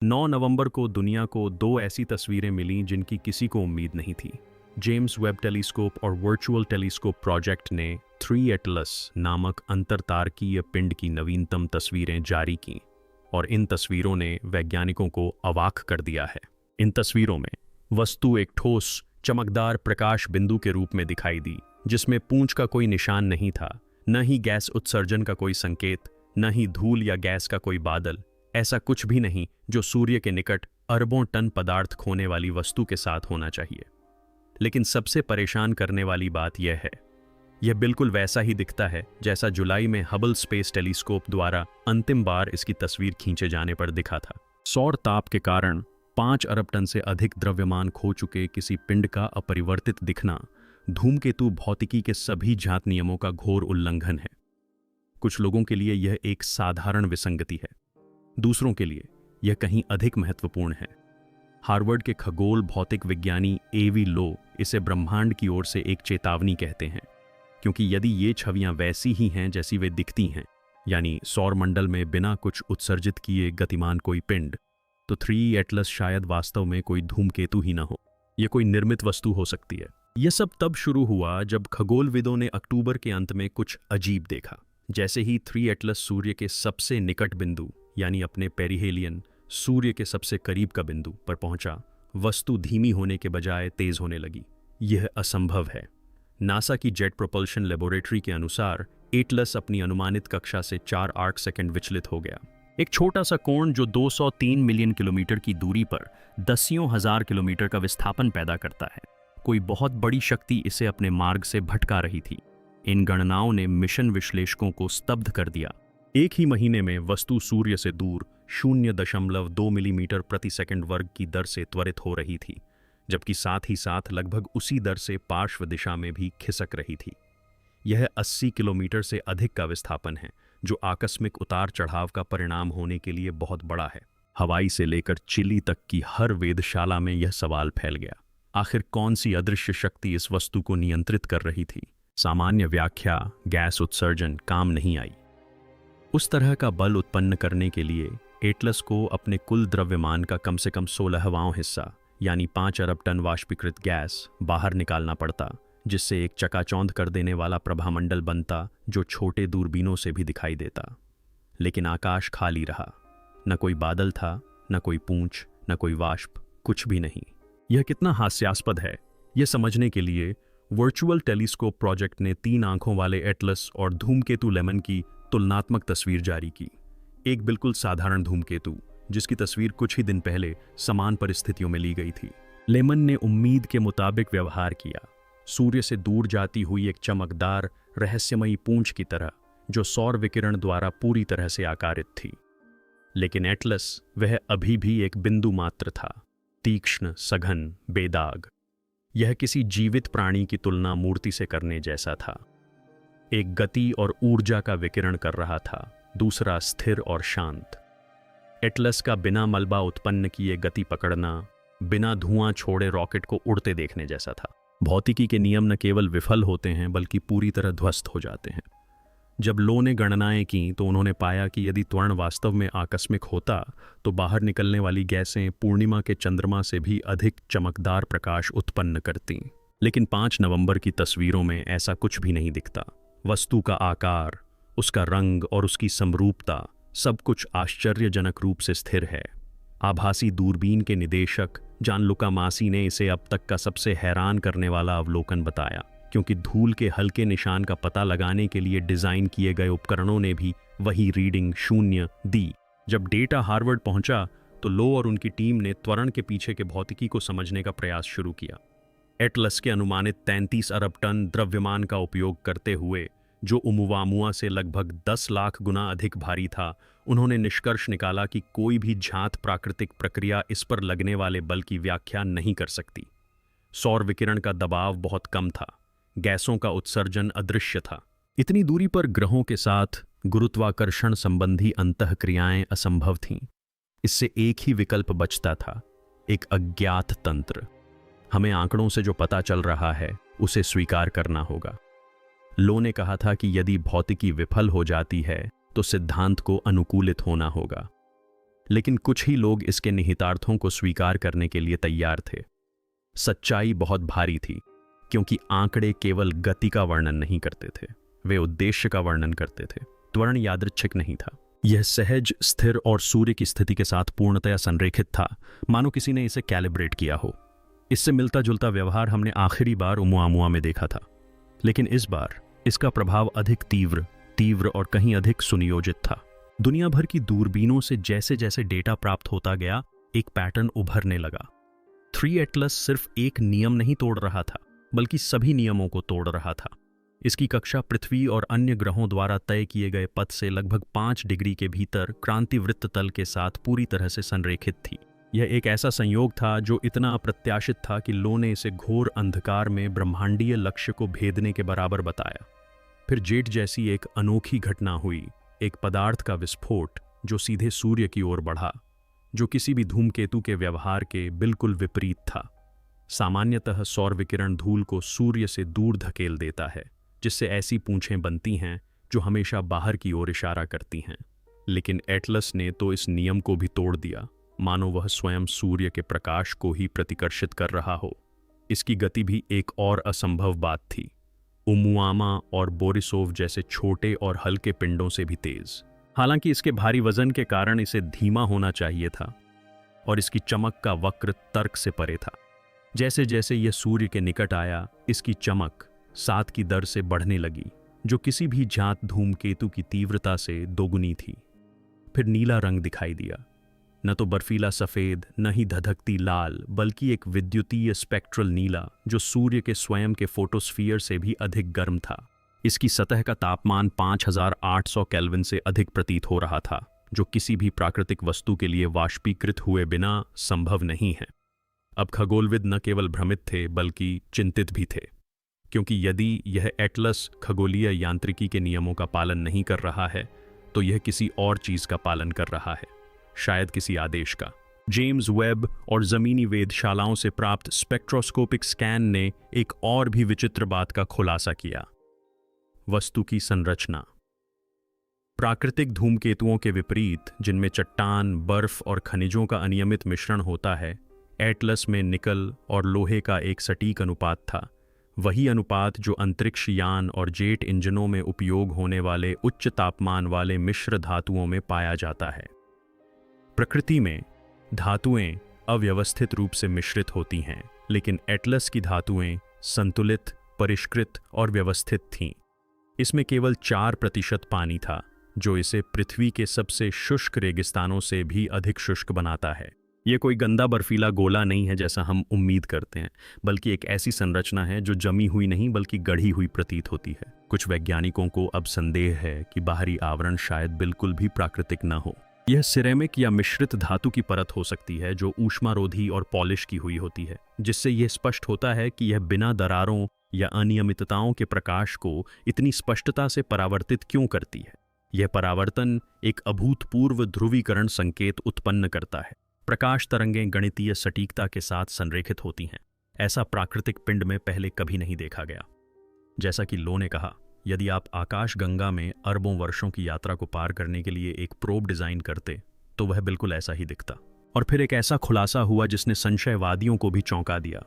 9 नवंबर को दुनिया को दो ऐसी तस्वीरें मिलीं जिनकी किसी को उम्मीद नहीं थी। जेम्स वेब टेलीस्कोप और वर्चुअल टेलीस्कोप प्रोजेक्ट ने 3 एटलस नामक अंतरतारकीय पिंड की नवीनतम तस्वीरें जारी कीं और इन तस्वीरों ने वैज्ञानिकों को अवाक कर दिया है। इन तस्वीरों में वस्तु एक ठोस, चमकदार प्रकाश बिंदु के रूप में दिखाई दी, जिसमें पूंछ का कोई निशान नहीं था, न ही गैस उत्सर्जन का कोई संकेत, न ही धूल या गैस का कोई बादल। ऐसा कुछ भी नहीं जो सूर्य के निकट अरबों टन पदार्थ खोने वाली वस्तु के साथ होना चाहिए। लेकिन सबसे परेशान करने वाली बात यह है, यह बिल्कुल वैसा ही दिखता है जैसा जुलाई में हबल स्पेस टेलीस्कोप द्वारा अंतिम बार इसकी तस्वीर खींचे जाने पर दिखा था। सौर ताप के कारण 5 अरब टन से अधिक द्रव्यमान खो चुके किसी पिंड का अपरिवर्तित दिखना धूमकेतु भौतिकी के सभी ज्ञात नियमों का घोर उल्लंघन है। कुछ लोगों के लिए यह एक साधारण विसंगति है, दूसरों के लिए यह कहीं अधिक महत्वपूर्ण है। हार्वर्ड के खगोल भौतिक विज्ञानी एवी लो इसे ब्रह्मांड की ओर से एक चेतावनी कहते हैं, क्योंकि यदि ये छवियां वैसी ही हैं जैसी वे दिखती हैं, यानी सौरमंडल में बिना कुछ उत्सर्जित किए गतिमान कोई पिंड, तो 3 एटलस शायद वास्तव में कोई धूमकेतु ही न हो, यह कोई निर्मित वस्तु हो सकती है। यह सब तब शुरू हुआ जब खगोलविदों ने अक्टूबर के अंत में कुछ अजीब देखा। जैसे ही 3 एटलस सूर्य के सबसे निकट बिंदु यानी अपने पेरिहेलियन सूर्य के सबसे करीब का बिंदु पर पहुंचा, वस्तु धीमी होने के बजाय तेज होने लगी। यह असंभव है। नासा की जेट प्रोपल्शन लेबोरेटरी के अनुसार एटलस अपनी अनुमानित कक्षा से 4 आर्क सेकंड विचलित हो गया। एक छोटा सा कोण जो 203 मिलियन किलोमीटर की दूरी पर दसियों हजार किलोमीटर का विस्थापन पैदा करता है। कोई बहुत बड़ी शक्ति इसे अपने मार्ग से भटका रही थी। इन गणनाओं ने मिशन विश्लेषकों को स्तब्ध कर दिया। एक ही महीने में वस्तु सूर्य से दूर 0.2 मिलीमीटर प्रति सेकंड वर्ग की दर से त्वरित हो रही थी, जबकि साथ ही साथ लगभग उसी दर से पार्श्व दिशा में भी खिसक रही थी। यह 80 किलोमीटर से अधिक का विस्थापन है, जो आकस्मिक उतार चढ़ाव का परिणाम होने के लिए बहुत बड़ा है। हवाई से लेकर चिली तक की हर वेधशाला में यह सवाल फैल गया, आखिर कौन सी अदृश्य शक्ति इस वस्तु को नियंत्रित कर रही थी? सामान्य व्याख्या गैस उत्सर्जन काम नहीं आई। उस तरह का बल उत्पन्न करने के लिए एटलस को अपने कुल द्रव्यमान का कम से कम 16वां हिस्सा यानी 5 अरब टन वाष्पीकृत गैस बाहर निकालना पड़ता, जिससे एक चकाचौंध कर देने वाला प्रभामंडल बनता जो छोटे दूरबीनों से भी दिखाई देता। लेकिन आकाश खाली रहा, न कोई बादल था, न कोई पूंछ, न कोई वाष्प, कुछ भी नहीं। यह कितना हास्यास्पद है, यह समझने के लिए वर्चुअल टेलीस्कोप प्रोजेक्ट ने 3 आंखों वाले एटलस और धूमकेतु लेमन की तुलनात्मक तस्वीर जारी की। एक बिल्कुल साधारण धूमकेतु जिसकी तस्वीर कुछ ही दिन पहले समान परिस्थितियों में ली गई थी। लेमन ने उम्मीद के मुताबिक व्यवहार किया, सूर्य से दूर जाती हुई एक चमकदार रहस्यमयी पूंछ की तरह जो सौर विकिरण द्वारा पूरी तरह से आकारित थी। लेकिन एटलस वह अभी भी एक बिंदु मात्र था, तीक्ष्ण, सघन, बेदाग। यह किसी जीवित प्राणी की तुलना मूर्ति से करने जैसा था। एक गति और ऊर्जा का विकिरण कर रहा था, दूसरा स्थिर और शांत। एटलस का बिना मलबा उत्पन्न किए गति पकड़ना, बिना धुआं छोड़े रॉकेट को उड़ते देखने जैसा था। भौतिकी के नियम न केवल विफल होते हैं बल्कि पूरी तरह ध्वस्त हो जाते हैं। जब लो ने गणनाएं की तो उन्होंने पाया कि यदि त्वरण वास्तव में आकस्मिक होता तो बाहर निकलने वाली गैसें पूर्णिमा के चंद्रमा से भी अधिक चमकदार प्रकाश उत्पन्न करतीं। लेकिन 5 नवंबर की तस्वीरों में ऐसा कुछ भी नहीं दिखता। वस्तु का आकार, उसका रंग और उसकी समरूपता सब कुछ आश्चर्यजनक रूप से स्थिर है। आभासी दूरबीन के निदेशक जानलुका मासी ने इसे अब तक का सबसे हैरान करने वाला अवलोकन बताया, क्योंकि धूल के हल्के निशान का पता लगाने के लिए डिजाइन किए गए उपकरणों ने भी वही रीडिंग 0 दी। जब डेटा हार्वर्ड पहुंचा तो लो और उनकी टीम ने त्वरण के पीछे के भौतिकी को समझने का प्रयास शुरू किया। एटलस के अनुमानित 33 अरब टन द्रव्यमान का उपयोग करते हुए, जो उमुवामुआ से लगभग 10 लाख गुना अधिक भारी था, उन्होंने निष्कर्ष निकाला कि कोई भी ज्ञात प्राकृतिक प्रक्रिया इस पर लगने वाले बल की व्याख्या नहीं कर सकती। सौर विकिरण का दबाव बहुत कम था, गैसों का उत्सर्जन अदृश्य था। इतनी दूरी पर ग्रहों के साथ गुरुत्वाकर्षण संबंधी अंतःक्रियाएं असंभव थीं। इससे एक ही विकल्प बचता था, एक अज्ञात तंत्र। हमें आंकड़ों से जो पता चल रहा है उसे स्वीकार करना होगा। लो ने कहा था कि यदि भौतिकी विफल हो जाती है तो सिद्धांत को अनुकूलित होना होगा। लेकिन कुछ ही लोग इसके निहितार्थों को स्वीकार करने के लिए तैयार थे। सच्चाई बहुत भारी थी, क्योंकि आंकड़े केवल गति का वर्णन नहीं करते थे, वे उद्देश्य का वर्णन करते थे। त्वरण यादृच्छिक नहीं था, यह सहज, स्थिर और सूर्य की स्थिति के साथ पूर्णतया संरेखित था, मानो किसी ने इसे कैलिब्रेट किया हो। इससे मिलता जुलता व्यवहार हमने आखिरी बार ओमुआमुआ में देखा था, लेकिन इस बार इसका प्रभाव अधिक तीव्र और कहीं अधिक सुनियोजित था। दुनिया भर की दूरबीनों से जैसे जैसे डेटा प्राप्त होता गया, एक पैटर्न उभरने लगा। 3 एटलस सिर्फ एक नियम नहीं तोड़ रहा था, बल्कि सभी नियमों को तोड़ रहा था। इसकी कक्षा पृथ्वी और अन्य ग्रहों द्वारा तय किए गए पथ से लगभग 5 डिग्री के भीतर क्रांतिवृत्त तल के साथ पूरी तरह से संरेखित थी। यह एक ऐसा संयोग था जो इतना अप्रत्याशित था कि लो ने इसे घोर अंधकार में ब्रह्मांडीय लक्ष्य को भेदने के बराबर बताया। फिर जेट जैसी एक अनोखी घटना हुई, एक पदार्थ का विस्फोट जो सीधे सूर्य की ओर बढ़ा, जो किसी भी धूमकेतु के व्यवहार के बिल्कुल विपरीत था। सामान्यतः सौर विकिरण धूल को सूर्य से दूर धकेल देता है, जिससे ऐसी पूंछें बनती हैं जो हमेशा बाहर की ओर इशारा करती हैं। लेकिन एटलस ने तो इस नियम को भी तोड़ दिया, मानो वह स्वयं सूर्य के प्रकाश को ही प्रतिकर्षित कर रहा हो। इसकी गति भी एक और असंभव बात थी, ओमुआमा और बोरिसोव जैसे छोटे और हल्के पिंडों से भी तेज। हालांकि इसके भारी वजन के कारण इसे धीमा होना चाहिए था, और इसकी चमक का वक्र तर्क से परे था। जैसे जैसे यह सूर्य के निकट आया, इसकी चमक 7 की दर से बढ़ने लगी, जो किसी भी जात धूमकेतु की तीव्रता से दोगुनी थी। फिर नीला रंग दिखाई दिया, न तो बर्फीला सफेद, न ही धधकती लाल, बल्कि एक विद्युतीय स्पेक्ट्रल नीला जो सूर्य के स्वयं के फोटोस्फीयर से भी अधिक गर्म था। इसकी सतह का तापमान 5800 केल्विन से अधिक प्रतीत हो रहा था, जो किसी भी प्राकृतिक वस्तु के लिए वाष्पीकृत हुए बिना संभव नहीं है। अब खगोलविद न केवल भ्रमित थे, बल्कि चिंतित भी थे, क्योंकि यदि यह एटलस खगोलीय यांत्रिकी के नियमों का पालन नहीं कर रहा है, तो यह किसी और चीज का पालन कर रहा है, शायद किसी आदेश का। जेम्स वेब और जमीनी वेधशालाओं से प्राप्त स्पेक्ट्रोस्कोपिक स्कैन ने एक और भी विचित्र बात का खुलासा किया, वस्तु की संरचना। प्राकृतिक धूमकेतुओं के विपरीत, जिनमें चट्टान, बर्फ और खनिजों का अनियमित मिश्रण होता है, एटलस में निकल और लोहे का एक सटीक अनुपात था, वही अनुपात जो अंतरिक्ष यान और जेट इंजनों में उपयोग होने वाले उच्च तापमान वाले मिश्र धातुओं में पाया जाता है। प्रकृति में धातुएं अव्यवस्थित रूप से मिश्रित होती हैं, लेकिन एटलस की धातुएं संतुलित, परिष्कृत और व्यवस्थित थीं। इसमें केवल 4% पानी था, जो इसे पृथ्वी के सबसे शुष्क रेगिस्तानों से भी अधिक शुष्क बनाता है। यह कोई गंदा बर्फीला गोला नहीं है जैसा हम उम्मीद करते हैं, बल्कि एक ऐसी संरचना है जो जमी हुई नहीं बल्कि गढ़ी हुई प्रतीत होती है। कुछ वैज्ञानिकों को अब संदेह है कि बाहरी आवरण शायद बिल्कुल भी प्राकृतिक न हो। यह सिरेमिक या मिश्रित धातु की परत हो सकती है जो ऊष्मारोधी और पॉलिश की हुई होती है, जिससे यह स्पष्ट होता है कि यह बिना दरारों या अनियमितताओं के प्रकाश को इतनी स्पष्टता से परावर्तित क्यों करती है। यह परावर्तन एक अभूतपूर्व ध्रुवीकरण संकेत उत्पन्न करता है। प्रकाश तरंगें गणितीय सटीकता के साथ संरेखित होती हैं। ऐसा प्राकृतिक पिंड में पहले कभी नहीं देखा गया। जैसा कि लो ने कहा, यदि आप आकाशगंगा में अरबों वर्षों की यात्रा को पार करने के लिए एक प्रोब डिजाइन करते, तो वह बिल्कुल ऐसा ही दिखता। और फिर एक ऐसा खुलासा हुआ जिसने संशयवादियों को भी चौंका दिया।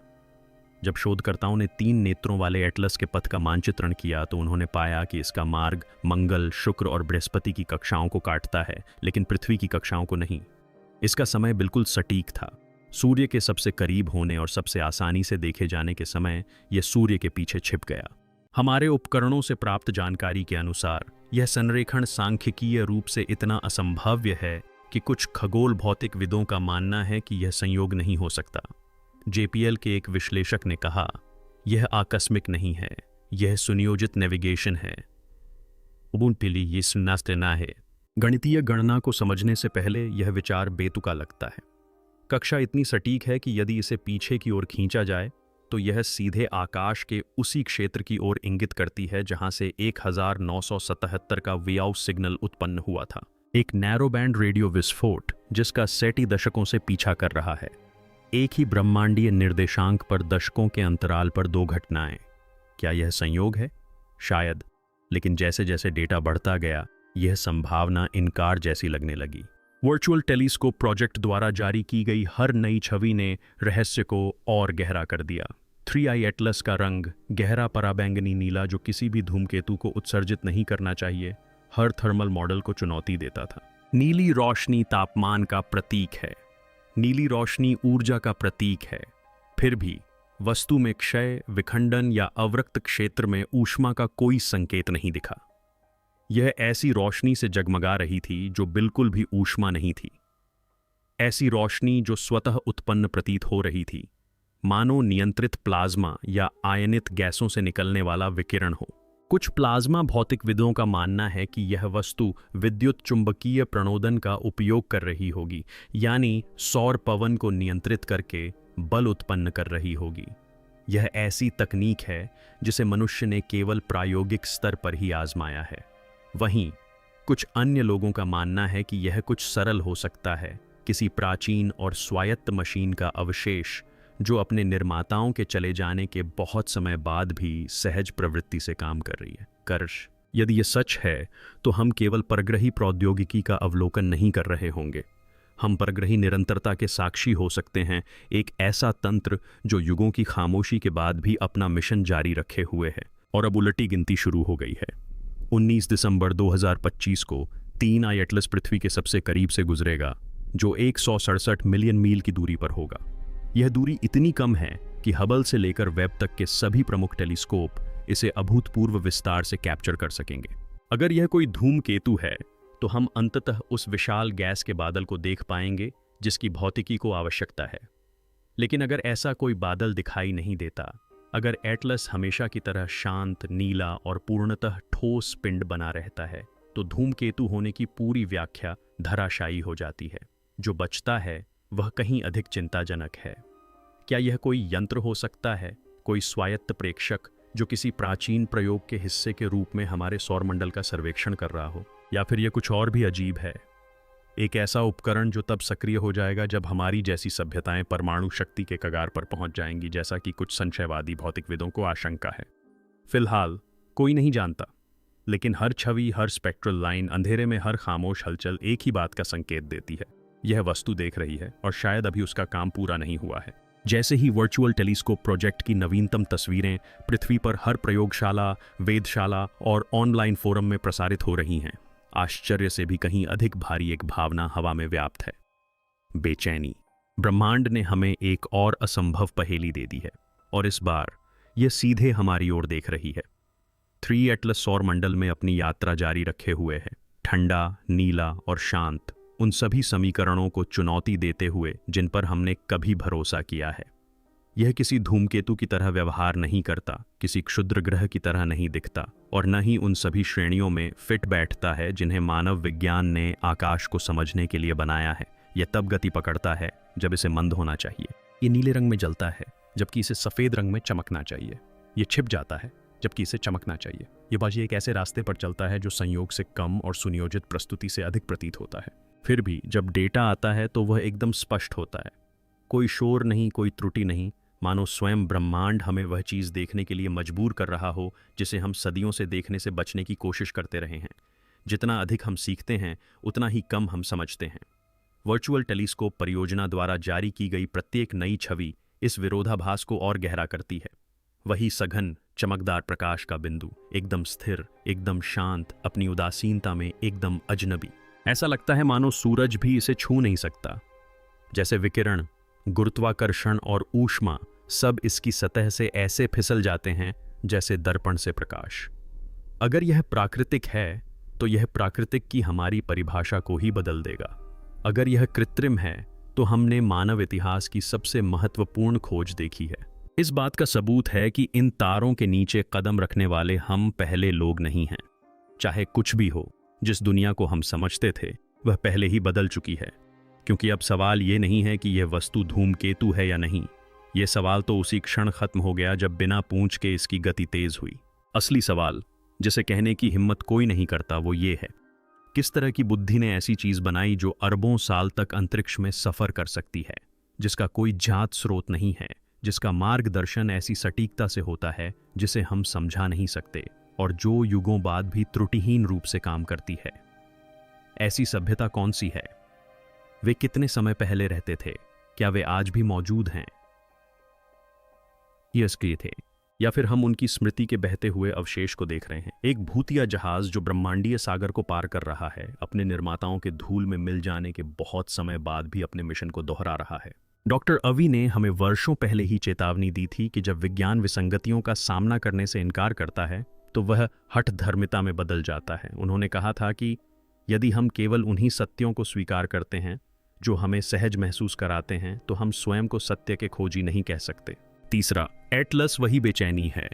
जब शोधकर्ताओं ने 3 नेत्रों वाले एटलस के पथ का मानचित्रण किया, तो उन्होंने पाया कि इसका मार्ग मंगल, शुक्र और बृहस्पति की कक्षाओं को काटता है, लेकिन पृथ्वी की कक्षाओं को नहीं। इसका समय बिल्कुल सटीक था। सूर्य के सबसे करीब होने और सबसे आसानी से देखे जाने के समय यह सूर्य के पीछे छिप गया। हमारे उपकरणों से प्राप्त जानकारी के अनुसार यह संरेखण सांख्यिकीय रूप से इतना असंभाव्य है कि कुछ खगोल भौतिक विदों का मानना है कि यह संयोग नहीं हो सकता। JPL के एक विश्लेषक ने कहा, यह आकस्मिक नहीं है, यह सुनियोजित नेविगेशन है। उबुंटिली ये सुन्नास्तेना है। गणितीय गणना को समझने से पहले यह विचार बेतुका लगता है। कक्षा इतनी सटीक है कि यदि इसे पीछे की ओर खींचा जाए, तो यह सीधे आकाश के उसी क्षेत्र की ओर इंगित करती है जहां से 1977 का वेआउट सिग्नल उत्पन्न हुआ था। एक नैरो बैंड रेडियो विस्फोट जिसका सेटी दशकों से पीछा कर रहा है। एक ही ब्रह्मांडीय निर्देशांक पर दशकों के अंतराल पर 2 घटनाएं। क्या यह संयोग है? शायद, लेकिन जैसे जैसे डेटा बढ़ता गया, यह संभावना इनकार जैसी लगने लगी। वर्चुअल टेलीस्कोप प्रोजेक्ट द्वारा जारी की गई हर नई छवि ने रहस्य को और गहरा कर दिया। 3i एटलस का रंग, गहरा पराबैंगनी नीला जो किसी भी धूमकेतु को उत्सर्जित नहीं करना चाहिए, हर थर्मल मॉडल को चुनौती देता था। नीली रोशनी तापमान का प्रतीक है, नीली रोशनी ऊर्जा का प्रतीक है। फिर भी वस्तु में क्षय, विखंडन या अवरक्त क्षेत्र में ऊष्मा का कोई संकेत नहीं दिखा। यह ऐसी रोशनी से जगमगा रही थी जो बिल्कुल भी ऊष्मा नहीं थी, ऐसी रोशनी जो स्वतः उत्पन्न प्रतीत हो रही थी, मानो नियंत्रित प्लाज्मा या आयनित गैसों से निकलने वाला विकिरण हो। कुछ प्लाज्मा भौतिकविदों का मानना है कि यह वस्तु विद्युत चुंबकीय प्रणोदन का उपयोग कर रही होगी, यानी सौर पवन को नियंत्रित करके बल उत्पन्न कर रही होगी। यह ऐसी तकनीक है जिसे मनुष्य ने केवल प्रायोगिक स्तर पर ही आजमाया है। वहीं कुछ अन्य लोगों का मानना है कि यह कुछ सरल हो सकता है, किसी प्राचीन और स्वायत्त मशीन का अवशेष जो अपने निर्माताओं के चले जाने के बहुत समय बाद भी सहज प्रवृत्ति से काम कर रही है। कर्ष, यदि यह सच है तो हम केवल परग्रही प्रौद्योगिकी का अवलोकन नहीं कर रहे होंगे, हम परग्रही निरंतरता के साक्षी हो सकते हैं, एक ऐसा तंत्र जो युगों की खामोशी के बाद भी अपना मिशन जारी रखे हुए है। और अब उलटी गिनती शुरू हो गई है। 19 दिसंबर 2025 को 3i एटलस पृथ्वी के सबसे करीब से गुजरेगा, जो 167 मिलियन मील की दूरी पर होगा। यह दूरी इतनी कम है कि हबल से लेकर वेब तक के सभी प्रमुख टेलीस्कोप इसे अभूतपूर्व विस्तार से कैप्चर कर सकेंगे। अगर यह कोई धूमकेतु है तो हम अंततः उस विशाल गैस के बादल को देख पाएंगे जिसकी भौतिकी को आवश्यकता है। लेकिन अगर ऐसा कोई बादल दिखाई नहीं देता, अगर एटलस हमेशा की तरह शांत, नीला और पूर्णतः ठोस पिंड बना रहता है, तो धूमकेतु होने की पूरी व्याख्या धराशायी हो जाती है। जो बचता है वह कहीं अधिक चिंताजनक है। क्या यह कोई यंत्र हो सकता है, कोई स्वायत्त प्रेक्षक जो किसी प्राचीन प्रयोग के हिस्से के रूप में हमारे सौरमंडल का सर्वेक्षण कर रहा हो? या फिर यह कुछ और भी अजीब है, एक ऐसा उपकरण जो तब सक्रिय हो जाएगा जब हमारी जैसी सभ्यताएं परमाणु शक्ति के कगार पर पहुंच जाएंगी, जैसा कि कुछ संशयवादी भौतिकविदों को आशंका है। फिलहाल कोई नहीं जानता, लेकिन हर छवि, हर स्पेक्ट्रल लाइन, अंधेरे में हर खामोश हलचल एक ही बात का संकेत देती है। यह वस्तु देख रही है और शायद अभी उसका काम पूरा नहीं हुआ है। जैसे ही वर्चुअल टेलीस्कोप प्रोजेक्ट की नवीनतम तस्वीरें पृथ्वी पर हर प्रयोगशाला, वेधशाला और ऑनलाइन फोरम में प्रसारित हो रही हैं, आश्चर्य से भी कहीं अधिक भारी एक भावना हवा में व्याप्त है, बेचैनी। ब्रह्मांड ने हमें एक और असंभव पहेली दे दी है और इस बार यह सीधे हमारी ओर देख रही है। 3 एटलस सौर मंडल में अपनी यात्रा जारी रखे हुए है, ठंडा, नीला और शांत, उन सभी समीकरणों को चुनौती देते हुए जिन पर हमने कभी भरोसा किया है। यह किसी धूमकेतु की तरह व्यवहार नहीं करता, किसी क्षुद्र ग्रह की तरह नहीं दिखता और न ही उन सभी श्रेणियों में फिट बैठता है जिन्हें मानव विज्ञान ने आकाश को समझने के लिए बनाया है। यह तब गति पकड़ता है जब इसे मंद होना चाहिए। ये नीले रंग में जलता है जबकि इसे सफ़ेद रंग में चमकना चाहिए। ये छिप जाता है जबकि इसे चमकना चाहिए। ये बाजी एक ऐसे रास्ते पर चलता है जो संयोग से कम और सुनियोजित प्रस्तुति से अधिक प्रतीत होता है। फिर भी जब डेटा आता है तो वह एकदम स्पष्ट होता है, कोई शोर नहीं, कोई त्रुटि नहीं, मानो स्वयं ब्रह्मांड हमें वह चीज़ देखने के लिए मजबूर कर रहा हो जिसे हम सदियों से देखने से बचने की कोशिश करते रहे हैं। जितना अधिक हम सीखते हैं उतना ही कम हम समझते हैं। वर्चुअल टेलीस्कोप परियोजना द्वारा जारी की गई प्रत्येक नई छवि इस विरोधाभास को और गहरा करती है। वही सघन चमकदार प्रकाश का बिंदु, एकदम स्थिर, एकदम शांत, अपनी उदासीनता में एकदम अजनबी। ऐसा लगता है मानो सूरज भी इसे छू नहीं सकता। जैसे विकिरण, गुरुत्वाकर्षण और ऊष्मा सब इसकी सतह से ऐसे फिसल जाते हैं जैसे दर्पण से प्रकाश। अगर यह प्राकृतिक है तो यह प्राकृतिक की हमारी परिभाषा को ही बदल देगा। अगर यह कृत्रिम है तो हमने मानव इतिहास की सबसे महत्वपूर्ण खोज देखी है। इस बात का सबूत है कि इन तारों के नीचे कदम रखने वाले हम पहले लोग नहीं हैं। चाहे कुछ भी हो, जिस दुनिया को हम समझते थे वह पहले ही बदल चुकी है। क्योंकि अब सवाल ये नहीं है कि यह वस्तु धूमकेतु है या नहीं। यह सवाल तो उसी क्षण खत्म हो गया जब बिना पूंछ के इसकी गति तेज हुई। असली सवाल, जिसे कहने की हिम्मत कोई नहीं करता, वो ये है, किस तरह की बुद्धि ने ऐसी चीज बनाई जो अरबों साल तक अंतरिक्ष में सफर कर सकती है, जिसका कोई ज्ञात स्रोत नहीं है, जिसका मार्गदर्शन ऐसी सटीकता से होता है जिसे हम समझा नहीं सकते और जो युगों बाद भी त्रुटिहीन रूप से काम करती है। ऐसी सभ्यता कौन सी है? वे कितने समय पहले रहते थे? क्या वे आज भी मौजूद हैं? ये सक्रिय थे, या फिर हम उनकी स्मृति के बहते हुए अवशेष को देख रहे हैं? एक भूतिया जहाज जो ब्रह्मांडीय सागर को पार कर रहा है, अपने निर्माताओं के धूल में मिल जाने के बहुत समय बाद भी अपने मिशन को दोहरा रहा है। डॉक्टर अवी ने हमें वर्षों पहले ही चेतावनी दी थी कि जब विज्ञान विसंगतियों का सामना करने से इनकार करता है तो वह हठधर्मिता में बदल जाता है। उन्होंने कहा था कि यदि हम केवल उन्हीं सत्यों को स्वीकार करते हैं जो हमें सहज महसूस कराते हैं, तो हम स्वयं को सत्य के खोजी नहीं कह सकते। तीसरा, एटलस वही बेचैनी है।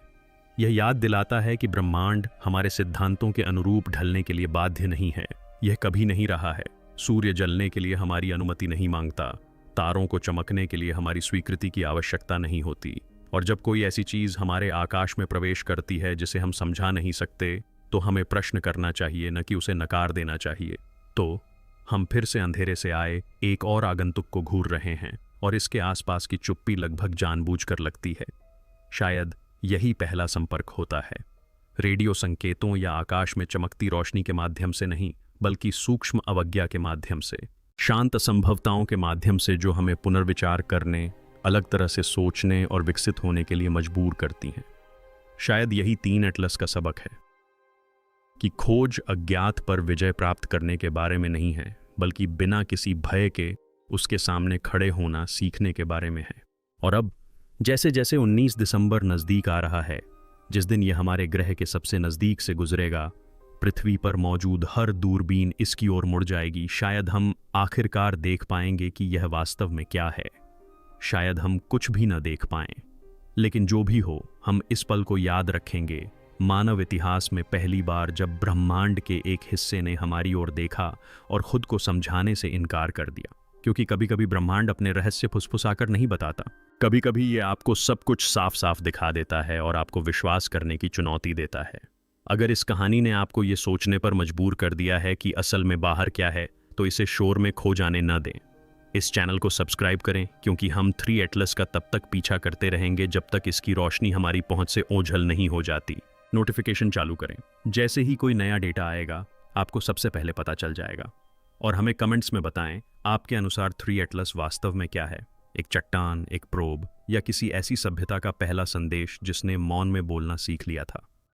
यह याद दिलाता है कि ब्रह्मांड हमारे सिद्धांतों के अनुरूप ढलने के लिए बाध्य नहीं है। यह कभी नहीं रहा है। सूर्य जलने के लिए हमारी अनुमति नहीं मांगता, तारों को चमकने के लिए हमारी स्वीकृति की आवश्यकता नहीं होती। और जब कोई ऐसी चीज हमारे आकाश में प्रवेश करती है जिसे हम समझा नहीं सकते, तो हमें प्रश्न करना चाहिए, न कि उसे नकार देना चाहिए। तो हम फिर से अंधेरे से आए एक और आगंतुक को घूर रहे हैं, और इसके आसपास की चुप्पी लगभग जानबूझकर लगती है। शायद यही पहला संपर्क होता है, रेडियो संकेतों या आकाश में चमकती रोशनी के माध्यम से नहीं, बल्कि सूक्ष्म अवज्ञा के माध्यम से, शांत असंभवताओं के माध्यम से, जो हमें पुनर्विचार करने, अलग तरह से सोचने और विकसित होने के लिए मजबूर करती हैं। शायद यही 3 एटलस का सबक है कि खोज अज्ञात पर विजय प्राप्त करने के बारे में नहीं है, बल्कि बिना किसी भय के उसके सामने खड़े होना सीखने के बारे में है। और अब जैसे जैसे 19 दिसंबर नज़दीक आ रहा है, जिस दिन यह हमारे ग्रह के सबसे नज़दीक से गुजरेगा, पृथ्वी पर मौजूद हर दूरबीन इसकी ओर मुड़ जाएगी। शायद हम आखिरकार देख पाएंगे कि यह वास्तव में क्या है। शायद हम कुछ भी न देख पाएं, लेकिन जो भी हो, हम इस पल को याद रखेंगे, मानव इतिहास में पहली बार जब ब्रह्मांड के एक हिस्से ने हमारी ओर देखा और खुद को समझाने से इनकार कर दिया। क्योंकि कभी कभी ब्रह्मांड अपने रहस्य फुसफुसाकर नहीं बताता, कभी कभी ये आपको सब कुछ साफ साफ दिखा देता है और आपको विश्वास करने की चुनौती देता है। अगर इस कहानी ने आपको ये सोचने पर मजबूर कर दिया है कि असल में बाहर क्या है, तो इसे शोर में खो जाने न दें। इस चैनल को सब्सक्राइब करें, क्योंकि हम 3 एटलस का तब तक पीछा करते रहेंगे जब तक इसकी रोशनी हमारी पहुंच से ओझल नहीं हो जाती। नोटिफिकेशन चालू करें, जैसे ही कोई नया डेटा आएगा आपको सबसे पहले पता चल जाएगा। और हमें कमेंट्स में बताएं, आपके अनुसार 3 एटलस वास्तव में क्या है? एक चट्टान, एक प्रोब, या किसी ऐसी सभ्यता का पहला संदेश जिसने मौन में बोलना सीख लिया था?